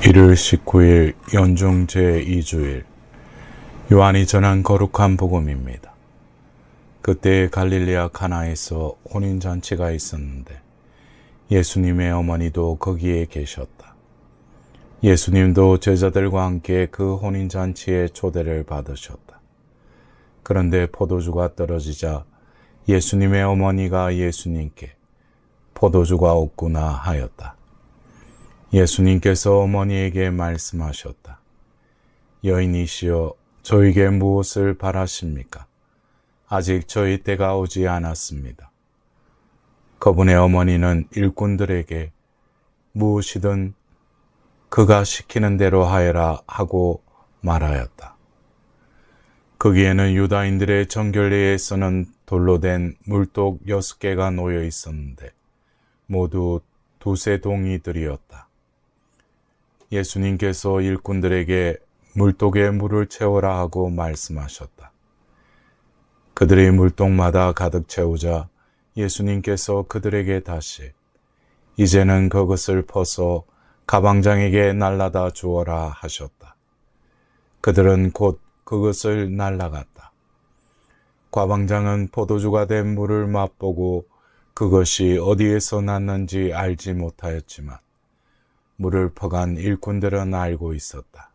1월 19일 연중 제2주일 요한이 전한 거룩한 복음입니다. 그때 갈릴리아 가나에서 혼인잔치가 있었는데 예수님의 어머니도 거기에 계셨다. 예수님도 제자들과 함께 그 혼인잔치에 초대를 받으셨다. 그런데 포도주가 떨어지자 예수님의 어머니가 예수님께 포도주가 없구나 하였다. 예수님께서 어머니에게 말씀하셨다. 여인이시여, 저에게 무엇을 바라십니까? 아직 저희 때가 오지 않았습니다. 그분의 어머니는 일꾼들에게 무엇이든 그가 시키는 대로 하여라 하고 말하였다. 거기에는 유다인들의 정결례에서는 돌로 된 물독 6개가 놓여 있었는데 모두 두세 동이들이었다. 예수님께서 일꾼들에게 물독에 물을 채워라 하고 말씀하셨다. 그들이 물독마다 가득 채우자 예수님께서 그들에게 다시 이제는 그것을 퍼서 가방장에게 날라다 주어라 하셨다. 그들은 곧 그것을 날라갔다. 가방장은 포도주가 된 물을 맛보고 그것이 어디에서 났는지 알지 못하였지만 물을 퍼간 일꾼들은 알고 있었다.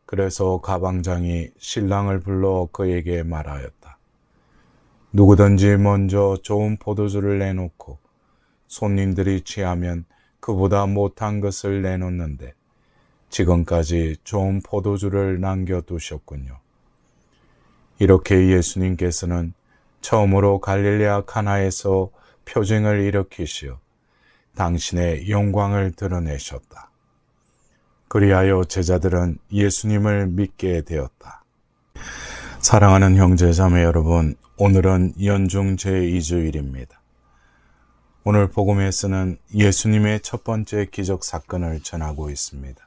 그래서 가방장이 신랑을 불러 그에게 말하였다. 누구든지 먼저 좋은 포도주를 내놓고 손님들이 취하면 그보다 못한 것을 내놓는데 지금까지 좋은 포도주를 남겨두셨군요. 이렇게 예수님께서는 처음으로 갈릴리아 가나에서 표징을 일으키시어 당신의 영광을 드러내셨다. 그리하여 제자들은 예수님을 믿게 되었다. 사랑하는 형제자매 여러분, 오늘은 연중 제2주일입니다. 오늘 복음에서는 예수님의 첫 번째 기적 사건을 전하고 있습니다.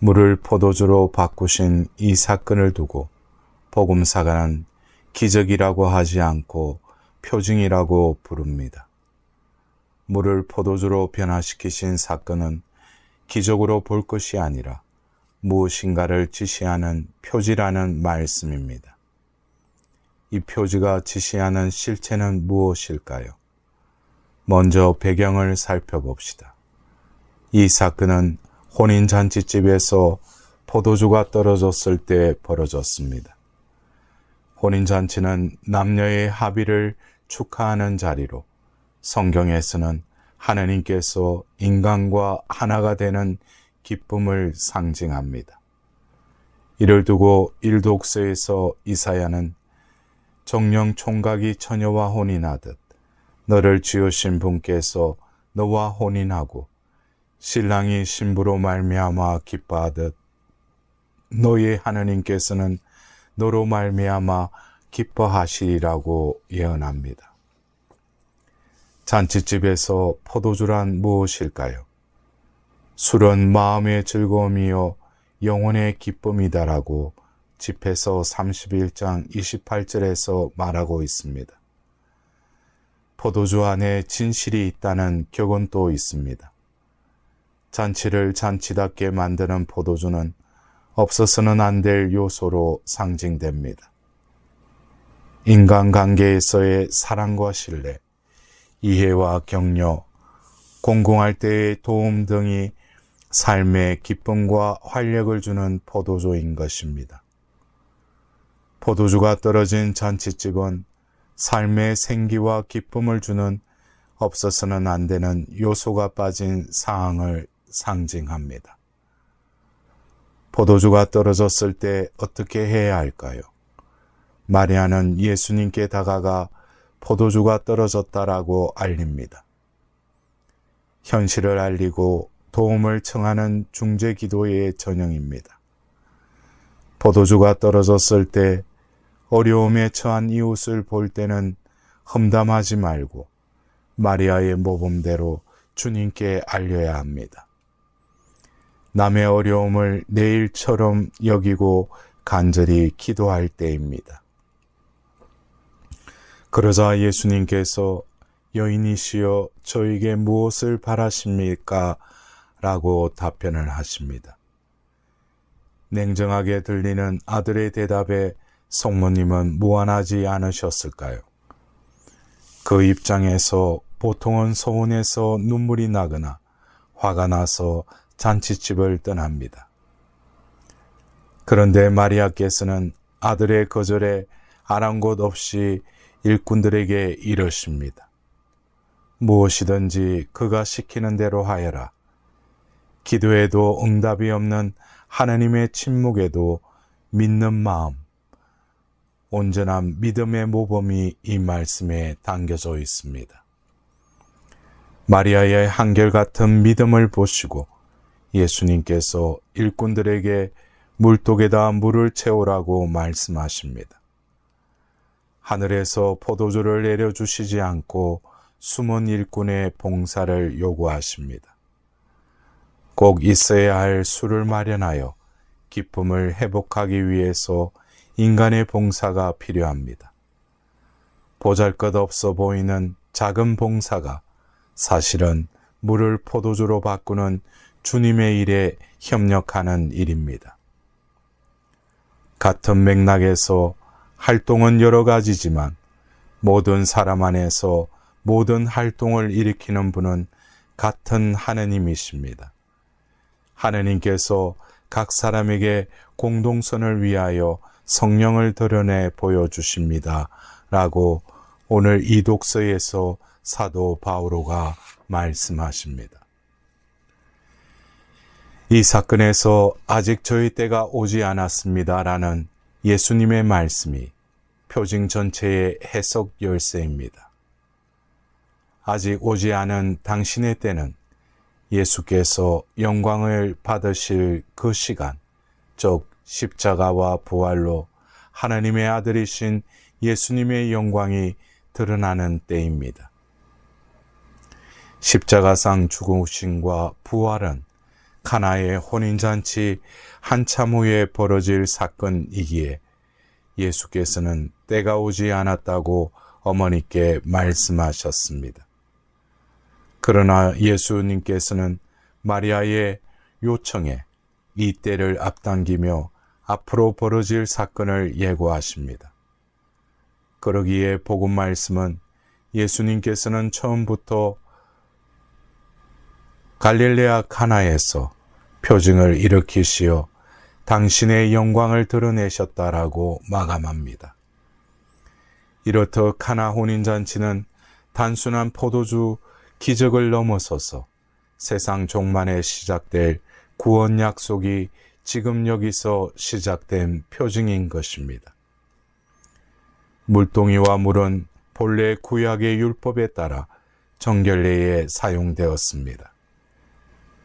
물을 포도주로 바꾸신 이 사건을 두고 복음사가는 기적이라고 하지 않고 표징이라고 부릅니다. 물을 포도주로 변화시키신 사건은 기적으로 볼 것이 아니라 무엇인가를 지시하는 표지라는 말씀입니다. 이 표지가 지시하는 실체는 무엇일까요? 먼저 배경을 살펴봅시다. 이 사건은 혼인잔치집에서 포도주가 떨어졌을 때 벌어졌습니다. 혼인잔치는 남녀의 합의를 축하하는 자리로 성경에서는 하나님께서 인간과 하나가 되는 기쁨을 상징합니다. 이를 두고 일독서에서 이사야는 정령 총각이 처녀와 혼인하듯 너를 지으신 분께서 너와 혼인하고 신랑이 신부로 말미암아 기뻐하듯 너의 하나님께서는 너로 말미암아 기뻐하시리라고 예언합니다. 잔치집에서 포도주란 무엇일까요? 술은 마음의 즐거움이요 영혼의 기쁨이다라고 집에서 31장 28절에서 말하고 있습니다. 포도주 안에 진실이 있다는 격언 또 있습니다. 잔치를 잔치답게 만드는 포도주는 없어서는 안 될 요소로 상징됩니다. 인간관계에서의 사랑과 신뢰, 이해와 격려, 공공할 때의 도움 등이 삶의 기쁨과 활력을 주는 포도주인 것입니다. 포도주가 떨어진 잔치집은 삶의 생기와 기쁨을 주는 없어서는 안 되는 요소가 빠진 상황을 상징합니다. 포도주가 떨어졌을 때 어떻게 해야 할까요? 마리아는 예수님께 다가가 포도주가 떨어졌다라고 알립니다. 현실을 알리고 도움을 청하는 중재 기도의 전형입니다. 포도주가 떨어졌을 때 어려움에 처한 이웃을 볼 때는 험담하지 말고 마리아의 모범대로 주님께 알려야 합니다. 남의 어려움을 내 일처럼 여기고 간절히 기도할 때입니다. 그러자 예수님께서 여인이시여 저에게 무엇을 바라십니까? 라고 답변을 하십니다. 냉정하게 들리는 아들의 대답에 성모님은 무안하지 않으셨을까요? 그 입장에서 보통은 서운해서 눈물이 나거나 화가 나서 잔치집을 떠납니다. 그런데 마리아께서는 아들의 거절에 아랑곳 없이 일꾼들에게 이러십니다. 무엇이든지 그가 시키는 대로 하여라. 기도에도 응답이 없는 하나님의 침묵에도 믿는 마음, 온전한 믿음의 모범이 이 말씀에 담겨져 있습니다. 마리아의 한결같은 믿음을 보시고 예수님께서 일꾼들에게 물독에다 물을 채우라고 말씀하십니다. 하늘에서 포도주를 내려주시지 않고 숨은 일꾼의 봉사를 요구하십니다. 꼭 있어야 할 술을 마련하여 기쁨을 회복하기 위해서 인간의 봉사가 필요합니다. 보잘것없어 보이는 작은 봉사가 사실은 물을 포도주로 바꾸는 주님의 일에 협력하는 일입니다. 같은 맥락에서 활동은 여러 가지지만 모든 사람 안에서 모든 활동을 일으키는 분은 같은 하느님이십니다. 하느님께서 각 사람에게 공동선을 위하여 성령을 드러내 보여주십니다. 라고 오늘 이 독서에서 사도 바오로가 말씀하십니다. 이 사건에서 아직 저희 때가 오지 않았습니다. 라는 예수님의 말씀이 표징 전체의 해석 열쇠입니다. 아직 오지 않은 당신의 때는 예수께서 영광을 받으실 그 시간, 즉 십자가와 부활로 하나님의 아들이신 예수님의 영광이 드러나는 때입니다. 십자가상 죽으심과 부활은 가나의 혼인잔치 한참 후에 벌어질 사건이기에 예수께서는 때가 오지 않았다고 어머니께 말씀하셨습니다. 그러나 예수님께서는 마리아의 요청에 이 때를 앞당기며 앞으로 벌어질 사건을 예고하십니다. 그러기에 복음 말씀은 예수님께서는 처음부터 갈릴레아 가나에서 표징을 일으키시어 당신의 영광을 드러내셨다라고 마감합니다. 이렇듯 가나 혼인잔치는 단순한 포도주 기적을 넘어서서 세상 종말에 시작될 구원 약속이 지금 여기서 시작된 표징인 것입니다. 물동이와 물은 본래 구약의 율법에 따라 정결례에 사용되었습니다.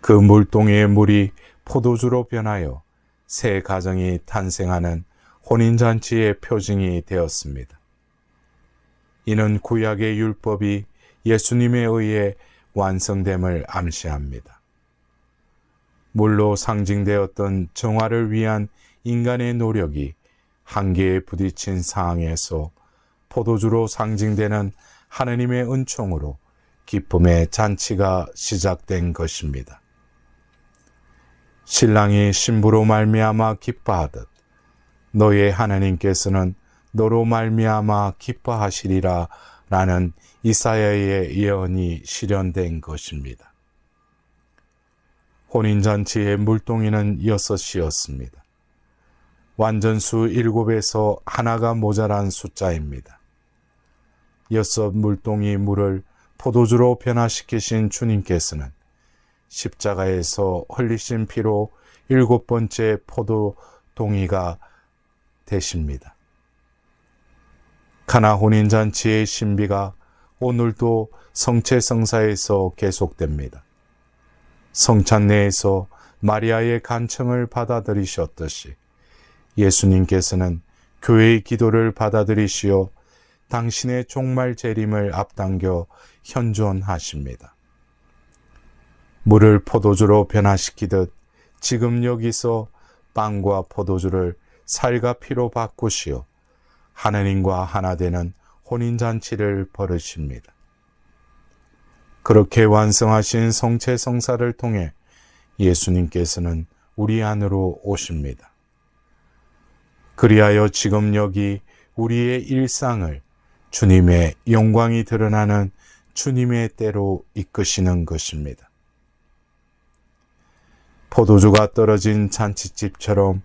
그 물동이의 물이 포도주로 변하여 새 가정이 탄생하는 혼인잔치의 표징이 되었습니다. 이는 구약의 율법이 예수님에 의해 완성됨을 암시합니다. 물로 상징되었던 정화를 위한 인간의 노력이 한계에 부딪힌 상황에서 포도주로 상징되는 하나님의 은총으로 기쁨의 잔치가 시작된 것입니다. 신랑이 신부로 말미암아 기뻐하듯 너의 하나님께서는 너로 말미암아 기뻐하시리라 라는 이사야의 예언이 실현된 것입니다. 혼인잔치의 물동이는 6이었습니다. 완전수 7에서 하나가 모자란 숫자입니다. 6 물동이 물을 포도주로 변화시키신 주님께서는 십자가에서 흘리신 피로 7번째 포도동이가 되십니다. 가나 혼인잔치의 신비가 오늘도 성체성사에서 계속됩니다. 성찬 내에서 마리아의 간청을 받아들이셨듯이 예수님께서는 교회의 기도를 받아들이시어 당신의 종말 재림을 앞당겨 현존하십니다. 물을 포도주로 변화시키듯 지금 여기서 빵과 포도주를 살과 피로 바꾸시어 하나님과 하나 되는 혼인잔치를 벌이십니다. 그렇게 완성하신 성체성사를 통해 예수님께서는 우리 안으로 오십니다. 그리하여 지금 여기 우리의 일상을 주님의 영광이 드러나는 주님의 때로 이끄시는 것입니다. 포도주가 떨어진 잔치집처럼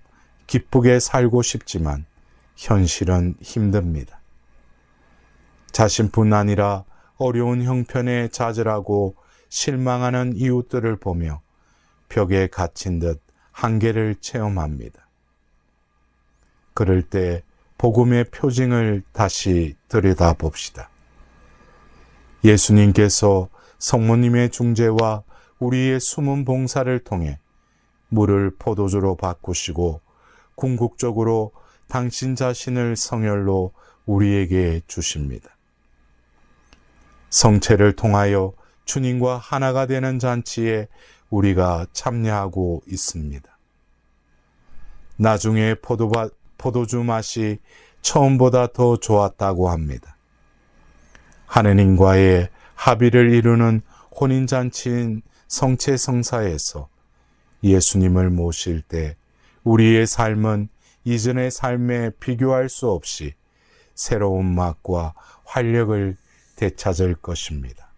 기쁘게 살고 싶지만 현실은 힘듭니다. 자신뿐 아니라 어려운 형편에 좌절하고 실망하는 이웃들을 보며 벽에 갇힌 듯 한계를 체험합니다. 그럴 때 복음의 표징을 다시 들여다봅시다. 예수님께서 성모님의 중재와 우리의 숨은 봉사를 통해 물을 포도주로 바꾸시고 궁극적으로 당신 자신을 성혈로 우리에게 주십니다. 성체를 통하여 주님과 하나가 되는 잔치에 우리가 참여하고 있습니다. 나중에 포도주 맛이 처음보다 더 좋았다고 합니다. 하느님과의 합의를 이루는 혼인잔치인 성체성사에서 예수님을 모실 때 우리의 삶은 이전의 삶에 비교할 수 없이 새로운 맛과 활력을 되찾을 것입니다.